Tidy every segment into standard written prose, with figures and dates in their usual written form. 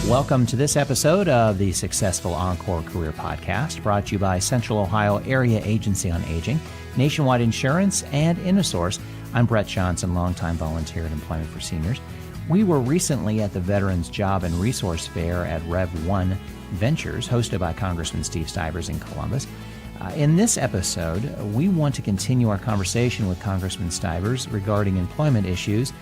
Welcome to this episode of the Successful Encore Career Podcast, brought to you by Central Ohio Area Agency on Aging, Nationwide Insurance, and InnoSource. I'm Brett Johnson, longtime volunteer at Employment for Seniors. We were recently at the Veterans Job and Resource Fair at Rev 1 Ventures, hosted by Congressman Steve Stivers in Columbus. In this episode, we want to continue our conversation with Congressman Stivers regarding employment issues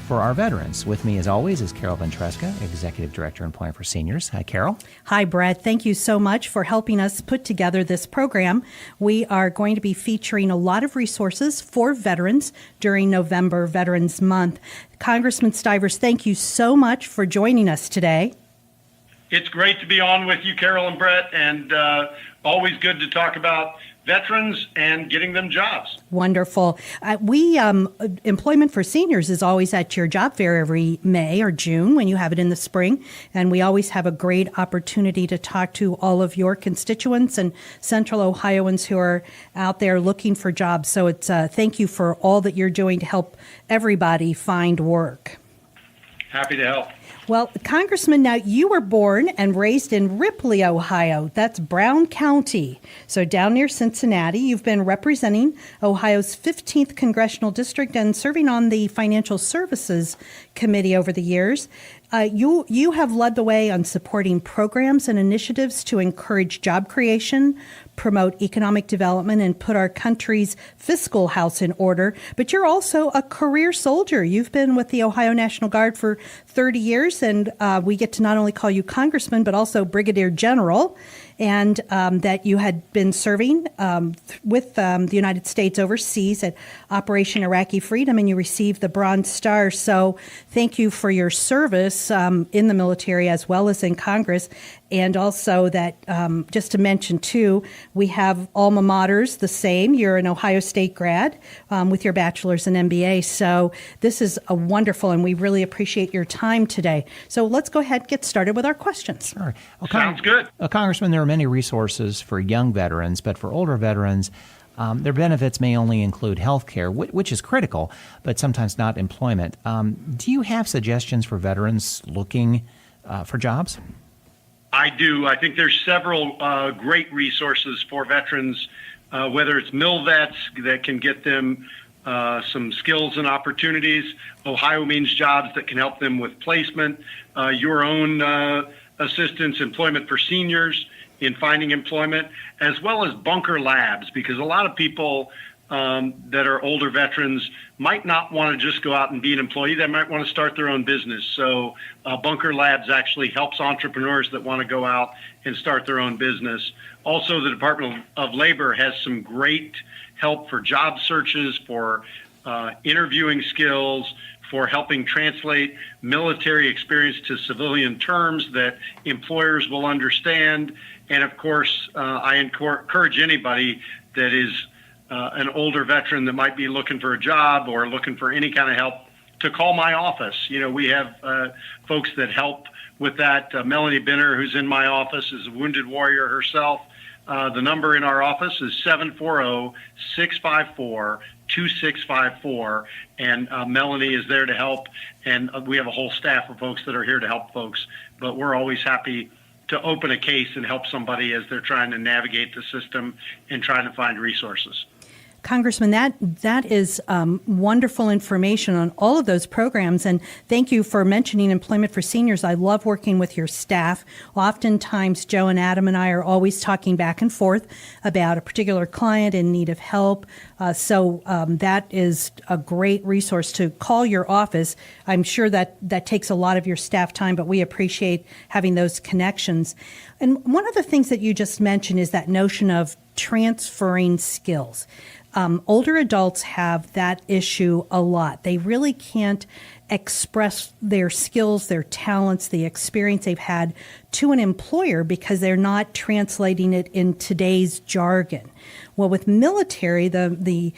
for our veterans. With me, as always, is Carol Ventresca, Executive Director, Employment for Seniors. Hi, Carol. Hi, Brett. Thank you so much for helping us put together this program. We are going to be featuring a lot of resources for veterans during November Veterans Month. Congressman Stivers, thank you so much for joining us today. It's great to be on with you, Carol and Brett, and always good to talk about veterans and getting them jobs. Wonderful. Employment for Seniors is always at your job fair every May or June when you have it in the spring. And we always have a great opportunity to talk to all of your constituents and Central Ohioans who are out there looking for jobs. So it's thank you for all that you're doing to help everybody find work. Happy to help. Well, Congressman, now you were born and raised in Ripley, Ohio. That's Brown County. So down near Cincinnati, you've been representing Ohio's 15th Congressional District and serving on the Financial Services Committee over the years. You have led the way on supporting programs and initiatives to encourage job creation, promote economic development, and put our country's fiscal house in order. But you're also a career soldier. You've been with the Ohio National Guard for 30 years, and we get to not only call you Congressman, but also Brigadier General, and that you had been serving with the United States overseas at Operation Iraqi Freedom, and you received the Bronze Star. So thank you for your service in the military as well as in Congress. And also that, just to mention too, we have alma maters the same. You're an Ohio State grad with your bachelor's and MBA. So this is a wonderful, and we really appreciate your time today. So let's go ahead and get started with our questions. All right. Well, Sounds good. Congressman, there are many resources for young veterans, but for older veterans, their benefits may only include health care, which is critical, but sometimes not employment. Do you have suggestions for veterans looking for jobs? I do. I think there's several great resources for veterans, whether it's MilVets that can get them some skills and opportunities. Ohio Means Jobs that can help them with placement. Your own assistance, Employment for Seniors in finding employment, as well as Bunker Labs, because a lot of people that are older veterans might not want to just go out and be an employee. They might want to start their own business. So Bunker Labs actually helps entrepreneurs that want to go out and start their own business. Also, the Department of Labor has some great help for job searches, for interviewing skills, for helping translate military experience to civilian terms that employers will understand. And of course, I encourage anybody that is an older veteran that might be looking for a job or looking for any kind of help to call my office. You know, we have folks that help with that. Melanie Benner, who's in my office, is a wounded warrior herself. The number in our office is 740-654-2654, and Melanie is there to help. And we have a whole staff of folks that are here to help folks, but we're always happy to open a case and help somebody as they're trying to navigate the system and trying to find resources. Congressman, that is wonderful information on all of those programs, and thank you for mentioning Employment for Seniors. I love working with your staff. Oftentimes, Joe and Adam and I are always talking back and forth about a particular client in need of help, so that is a great resource to call your office. I'm sure that takes a lot of your staff time, but we appreciate having those connections. And one of the things that you just mentioned is that notion of transferring skills. Older adults have that issue a lot. They really can't express their skills, their talents, the experience they've had to an employer because they're not translating it in today's jargon. Well, with military, the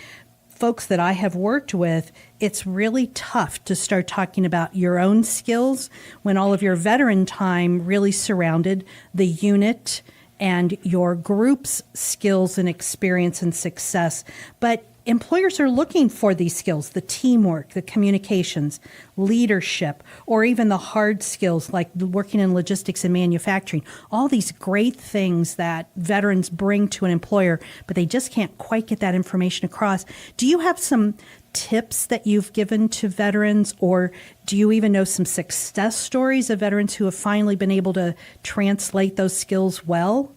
folks that I have worked with, it's really tough to start talking about your own skills when all of your veteran time really surrounded the unit and your group's skills and experience and success. But employers are looking for these skills, the teamwork, the communications, leadership, or even the hard skills like working in logistics and manufacturing, all these great things that veterans bring to an employer, but they just can't quite get that information across. Do you have some tips that you've given to veterans, or do you even know some success stories of veterans who have finally been able to translate those skills well?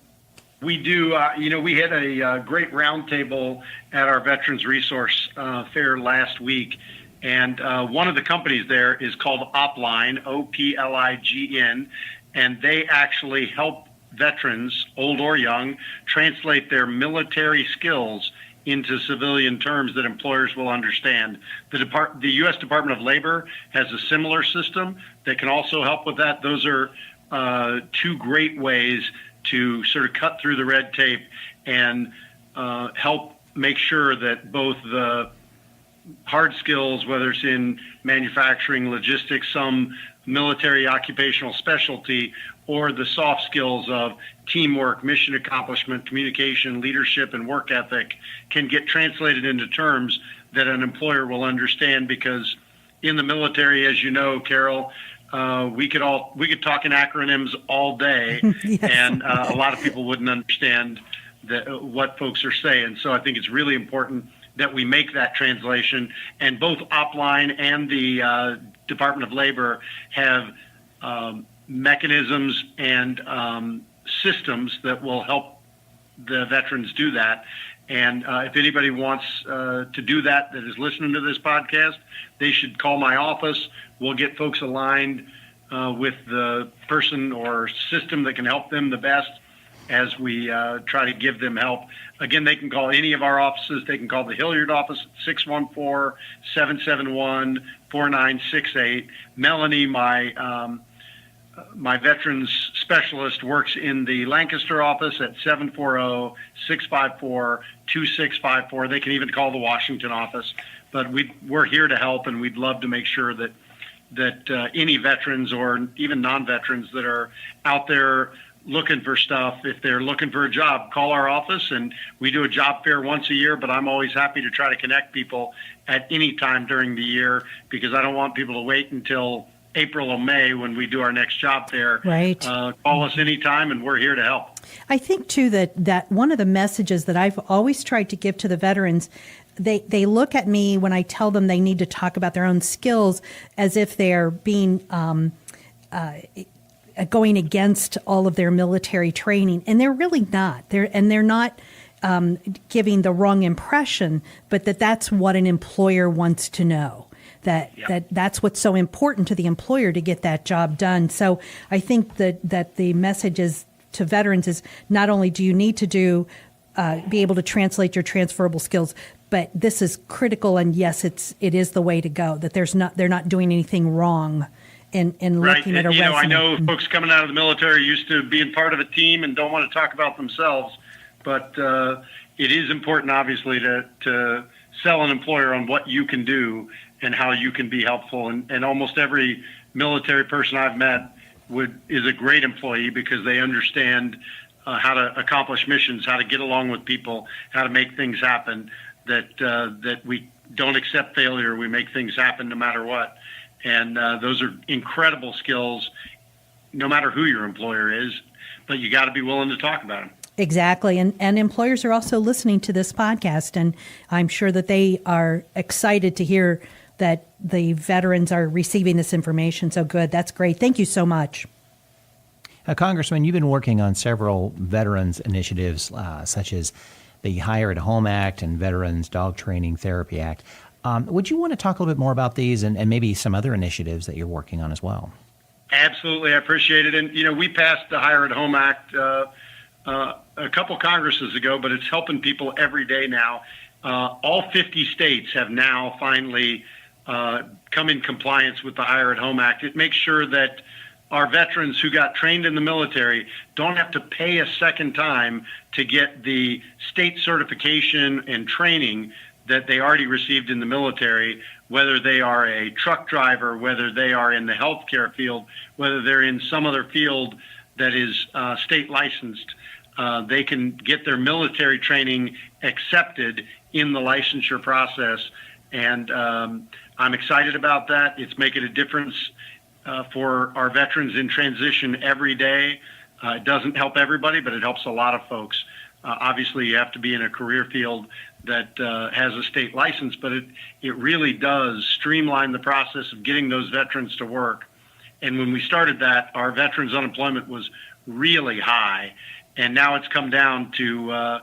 We do. We had a great roundtable at our Veterans Resource Fair last week, and one of the companies there is called Oplign, Oplign, and they actually help veterans, old or young, translate their military skills into civilian terms that employers will understand. The U.S. Department of Labor has a similar system that can also help with that. Those are two great ways to sort of cut through the red tape and help make sure that both the hard skills, whether it's in manufacturing, logistics, some military occupational specialty, or the soft skills of teamwork, mission accomplishment, communication, leadership, and work ethic can get translated into terms that an employer will understand. Because in the military, as you know, Carol, we could talk in acronyms all day, yes. And a lot of people wouldn't understand what folks are saying. So I think it's really important that we make that translation. And both Oplign and the Department of Labor have mechanisms and systems that will help the veterans do that. And if anybody wants to do that is listening to this podcast, they should call my office. We'll get folks aligned with the person or system that can help them the best as we try to give them help. Again, they can call any of our offices. They can call the Hilliard office at 614-771-4968. Melanie, my veterans specialist, works in the Lancaster office at 740-654-2654. They can even call the Washington office. But we're here to help, and we'd love to make sure that any veterans or even non-veterans that are out there looking for stuff, if they're looking for a job, call our office. And we do a job fair once a year, but I'm always happy to try to connect people at any time during the year, because I don't want people to wait until April or May when we do our next job fair. Right. Call us anytime, and we're here to help. I think, too, that one of the messages that I've always tried to give to the veterans, they look at me when I tell them they need to talk about their own skills as if they're being going against all of their military training, and they're really not. They're not giving the wrong impression, but that's what an employer wants to know. That's what's so important to the employer to get that job done. So I think that the message is to veterans is not only do you need to be able to translate your transferable skills, but this is critical, and yes, it is the way to go. That they're not doing anything wrong in right. looking at a resume. I know folks coming out of the military used to being part of a team and don't want to talk about themselves, but it is important, obviously, to sell an employer on what you can do and how you can be helpful. And almost every military person I've met is a great employee, because they understand how to accomplish missions, how to get along with people, how to make things happen, that we don't accept failure. We make things happen no matter what. And those are incredible skills, no matter who your employer is, but you got to be willing to talk about them. Exactly. And employers are also listening to this podcast, and I'm sure that they are excited to hear that the veterans are receiving this information. So good. That's great. Thank you so much. Congressman, you've been working on several veterans initiatives, such as the Hire at Home Act and Veterans Dog Training Therapy Act. Would you want to talk a little bit more about these and maybe some other initiatives that you're working on as well? Absolutely. I appreciate it. And, we passed the Hire at Home Act a couple Congresses ago, but it's helping people every day now. All 50 states have now finally come in compliance with the Hire at Home Act. It makes sure that our veterans who got trained in the military don't have to pay a second time to get the state certification and training that they already received in the military, whether they are a truck driver, whether they are in the healthcare field, whether they're in some other field that is state licensed. They can get their military training accepted in the licensure process. And I'm excited about that. It's making a difference for our veterans in transition every day. It doesn't help everybody, but it helps a lot of folks. Obviously, you have to be in a career field that has a state license, but it really does streamline the process of getting those veterans to work. And when we started that, our veterans unemployment was really high, and now it's come down to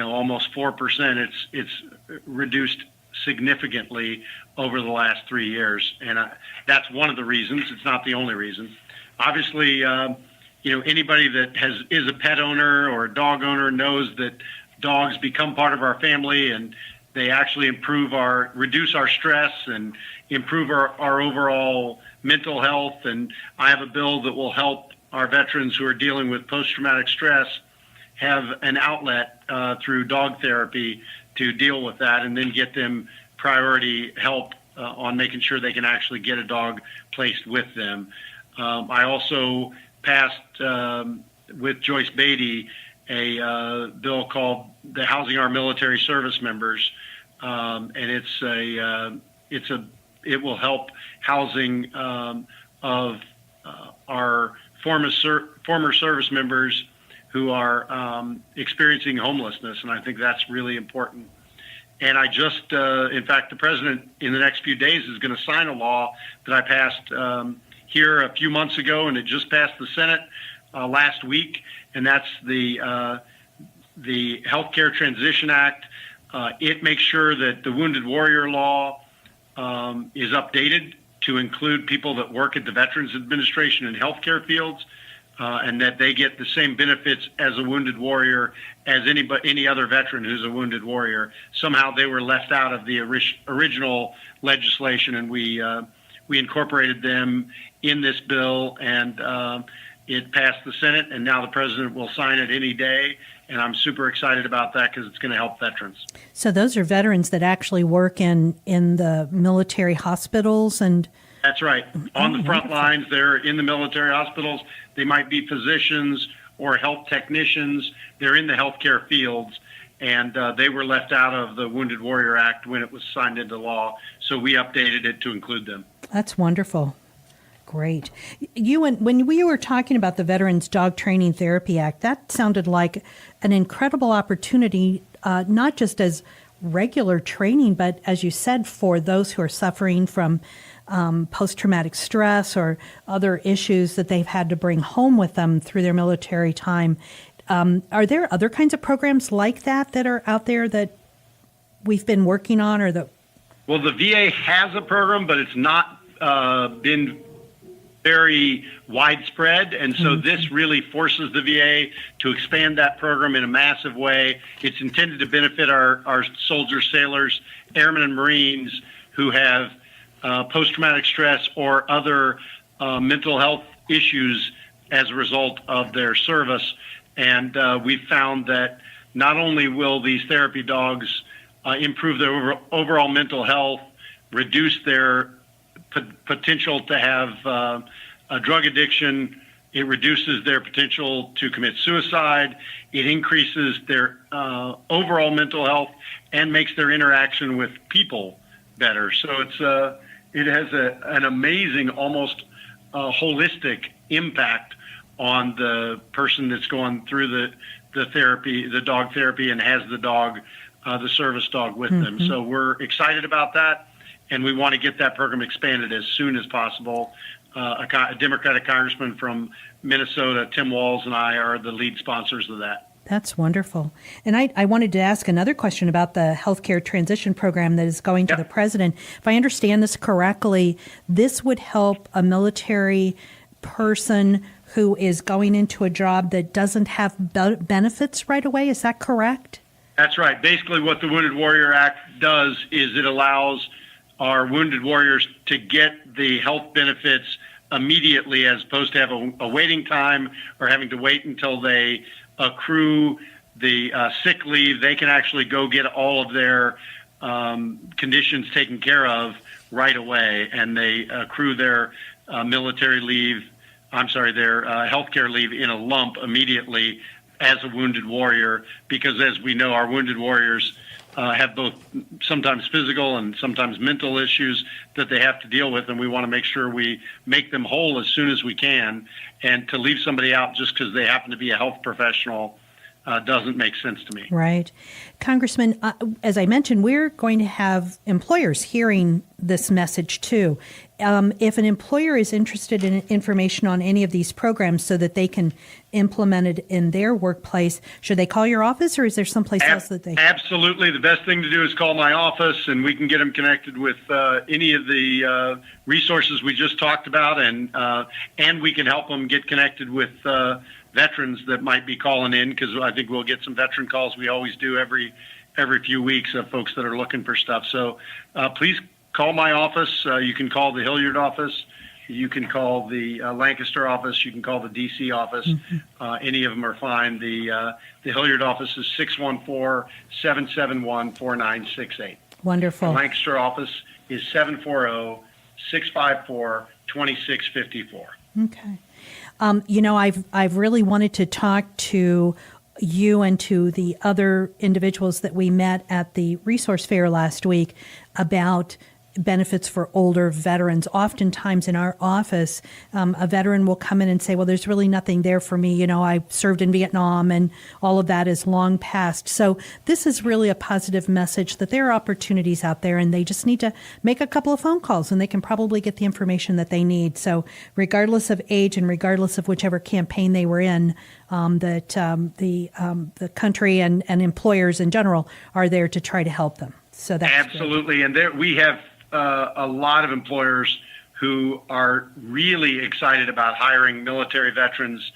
almost 4%. It's reduced significantly over the last 3 years, and that's one of the reasons. It's not the only reason. Obviously, anybody that is a pet owner or a dog owner knows that dogs become part of our family, and they actually reduce our stress and improve our overall mental health. And I have a bill that will help our veterans who are dealing with post-traumatic stress have an outlet through dog therapy to deal with that, and then get them priority help on making sure they can actually get a dog placed with them. I also passed with Joyce Beatty a bill called the Housing Our Military Service Members, and it will help housing of our former service members who are experiencing homelessness, and I think that's really important. And I just, in fact, the president in the next few days is going to sign a law that I passed here a few months ago, and it just passed the Senate last week, and that's the Healthcare Transition Act. It makes sure that the Wounded Warrior Law is updated to include people that work at the Veterans Administration and healthcare fields, and that they get the same benefits as a wounded warrior as any other veteran who's a wounded warrior. Somehow they were left out of the original legislation, and we incorporated them in this bill, and it passed the Senate, and now the president will sign it any day. And I'm super excited about that because it's going to help veterans. So those are veterans that actually work in the military hospitals and... That's right. On the front lines, they're in the military hospitals. They might be physicians or health technicians. They're in the healthcare fields, and they were left out of the Wounded Warrior Act when it was signed into law. So we updated it to include them. That's wonderful. Great. When we were talking about the Veterans Dog Training Therapy Act, that sounded like an incredible opportunity, not just as regular training, but as you said, for those who are suffering from post-traumatic stress or other issues that they've had to bring home with them through their military time. Are there other kinds of programs like that are out there that we've been working on, or that? Well, the VA has a program, but it's not been very widespread, and so this really forces the VA to expand that program in a massive way. It's intended to benefit our soldiers, sailors, airmen, and Marines who have post-traumatic stress or other mental health issues as a result of their service. And we've found that not only will these therapy dogs improve their overall mental health, reduce their potential to have a drug addiction, it reduces their potential to commit suicide, it increases their overall mental health, and makes their interaction with people better. So it has an amazing, almost holistic impact on the person that's going through the therapy, the dog therapy, and has the dog, the service dog with them. So we're excited about that, and we want to get that program expanded as soon as possible. A Democratic congressman from Minnesota, Tim Walz, and I are the lead sponsors of that. That's wonderful. And I wanted to ask another question about the healthcare transition program that is going to the president. If I understand this correctly, this would help a military person who is going into a job that doesn't have benefits right away. Is that correct? That's right. Basically, what the Wounded Warrior Act does is it allows our wounded warriors to get the health benefits immediately, as opposed to have a waiting time or having to wait until they accrue the sick leave. They can actually go get all of their conditions taken care of right away, and they accrue their military leave, their healthcare leave in a lump immediately as a wounded warrior, because as we know, our wounded warriors have both sometimes physical and sometimes mental issues that they have to deal with, and we want to make sure we make them whole as soon as we can. And to leave somebody out just because they happen to be a health professional doesn't make sense to me. Right. Congressman, as I mentioned, we're going to have employers hearing this message too. If an employer is interested in information on any of these programs so that they can implement it in their workplace, should they call your office, or is there someplace else that they... Absolutely. The best thing to do is call my office, and we can get them connected with any of the resources we just talked about, and we can help them get connected with veterans that might be calling in, because I think we'll get some veteran calls. We always do every few weeks of folks that are looking for stuff. So please call my office. You can call the Hilliard office. You can call the Lancaster office. You can call the D.C. office. Any of them are fine. The Hilliard office is 614-771-4968. Wonderful. The Lancaster office is 740-654-2654. Okay. I've really wanted to talk to you and to the other individuals that we met at the resource fair last week about benefits for older veterans. Oftentimes in our office, a veteran will come in and say, well, there's really nothing there for me. I served in Vietnam and all of that is long past. So this is really a positive message that there are opportunities out there, and they just need to make a couple of phone calls and they can probably get the information that they need. So regardless of age and regardless of whichever campaign they were in, the country and employers in general are there to try to help them. So that's absolutely. Good. And we have a lot of employers who are really excited about hiring military veterans.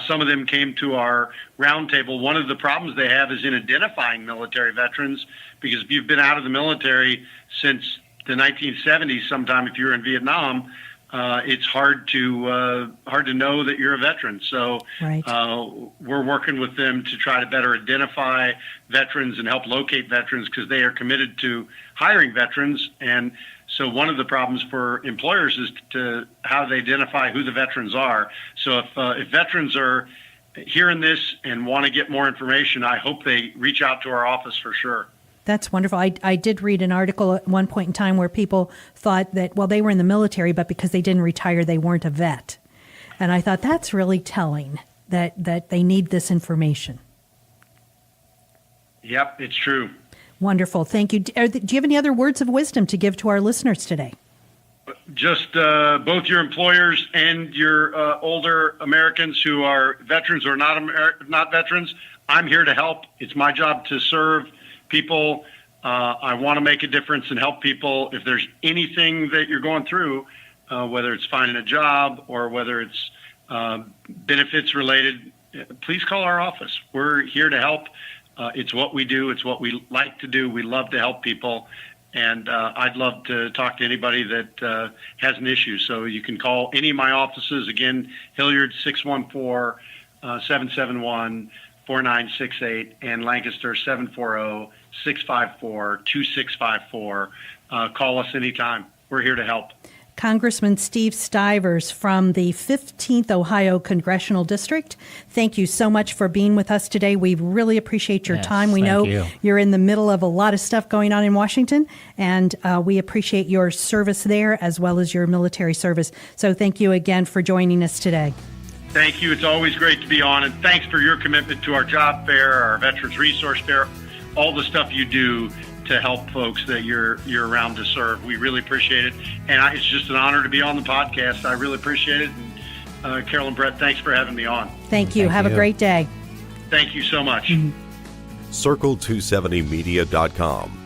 Some of them came to our roundtable. One of the problems they have is in identifying military veterans, because if you've been out of the military since the 1970s, sometime if you're in Vietnam, it's hard to know that you're a veteran. So right. We're working with them to try to better identify veterans and help locate veterans, because they are committed to hiring veterans. And so one of the problems for employers is to how they identify who the veterans are. So if veterans are hearing this and want to get more information, I hope they reach out to our office for sure. That's wonderful. I did read an article at one point in time where people thought that, well, they were in the military, but because they didn't retire, they weren't a vet. And I thought that's really telling that they need this information. Yep, it's true. Wonderful. Thank you. Do you have any other words of wisdom to give to our listeners today? Just both your employers and your older Americans who are veterans or not veterans, I'm here to help. It's my job to serve people. I want to make a difference and help people. If there's anything that you're going through, whether it's finding a job or whether it's benefits related, please call our office. We're here to help. It's what we do. It's what we like to do. We love to help people. And I'd love to talk to anybody that has an issue. So you can call any of my offices. Again, Hilliard 614-771-4968 and Lancaster 740-654-2654. Call us anytime. We're here to help. Congressman Steve Stivers from the 15th Ohio Congressional District, thank you so much for being with us today. We really appreciate your time. We know you're in the middle of a lot of stuff going on in Washington, and we appreciate your service there as well as your military service. So thank you again for joining us today. Thank you. It's always great to be on, and thanks for your commitment to our job fair, our Veterans Resource Fair, all the stuff you do to help folks that you're around to serve. We really appreciate it, and it's just an honor to be on the podcast. I really appreciate it. And Carol and Brett, thanks for having me on. Thank you. Have a great day. Thank you so much. Circle270Media.com.